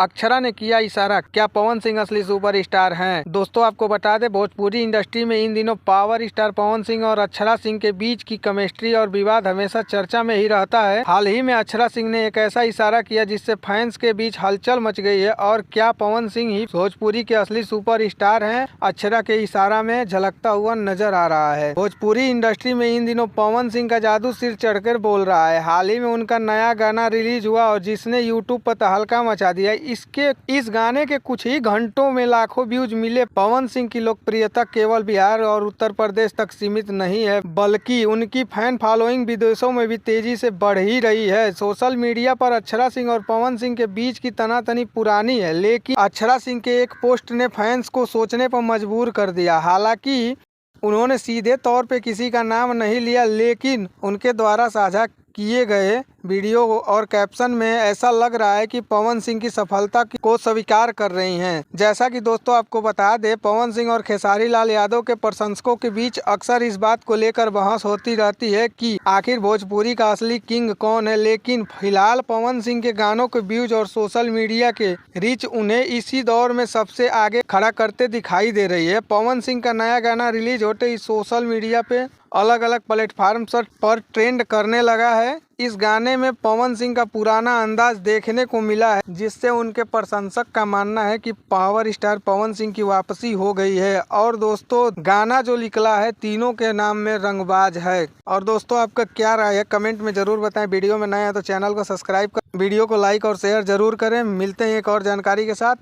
अक्षरा ने किया इशारा, क्या पवन सिंह असली सुपरस्टार हैं? दोस्तों आपको बता दें, भोजपुरी इंडस्ट्री में इन दिनों पावर स्टार पवन सिंह और अक्षरा सिंह के बीच की केमिस्ट्री और विवाद हमेशा चर्चा में ही रहता है। हाल ही में अक्षरा सिंह ने एक ऐसा इशारा किया जिससे फैंस के बीच हलचल मच गई है। और क्या पवन सिंह ही भोजपुरी के असली सुपरस्टार हैं? अक्षरा के इशारा में झलकता हुआ नजर आ रहा है। भोजपुरी इंडस्ट्री में इन दिनों पवन सिंह का जादू सिर चढ़कर बोल रहा है। हाल ही में उनका नया गाना रिलीज हुआ और जिसने यूट्यूब पर तहलका मचा दिया। इस गाने के कुछ ही घंटों में लाखों व्यूज मिले। पवन सिंह की लोकप्रियता केवल बिहार और उत्तर प्रदेश तक सीमित नहीं है, बल्कि उनकी फैन फॉलोइंग विदेशों में भी तेजी से बढ़ ही रही है। सोशल मीडिया पर अक्षरा सिंह और पवन सिंह के बीच की तनातनी पुरानी है, लेकिन अक्षरा सिंह के एक पोस्ट ने फैंस को सोचने पर मजबूर कर दिया। हालांकि उन्होंने सीधे तौर पे किसी का नाम नहीं लिया, लेकिन उनके द्वारा साझा किए गए वीडियो और कैप्शन में ऐसा लग रहा है कि पवन सिंह की सफलता को स्वीकार कर रही हैं। जैसा कि दोस्तों आपको बता दें, पवन सिंह और खेसारी लाल यादव के प्रशंसकों के बीच अक्सर इस बात को लेकर बहस होती रहती है कि आखिर भोजपुरी का असली किंग कौन है। लेकिन फिलहाल पवन सिंह के गानों के व्यूज और सोशल मीडिया के रीच उन्हें इसी दौर में सबसे आगे खड़ा करते दिखाई दे रही है। पवन सिंह का नया गाना रिलीज होते ही सोशल मीडिया पे अलग अलग प्लेटफॉर्म पर ट्रेंड करने लगा है। इस गाने में पवन सिंह का पुराना अंदाज देखने को मिला है, जिससे उनके प्रशंसक का मानना है कि पावर स्टार पवन सिंह की वापसी हो गई है। और दोस्तों गाना जो निकला है तीनों के नाम में रंगबाज है। और दोस्तों आपका क्या राय है कमेंट में जरूर बताएं। वीडियो में नया है तो चैनल को सब्सक्राइब कर वीडियो को लाइक और शेयर जरूर करें। मिलते हैं एक और जानकारी के साथ,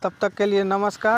तब तक के लिए नमस्कार।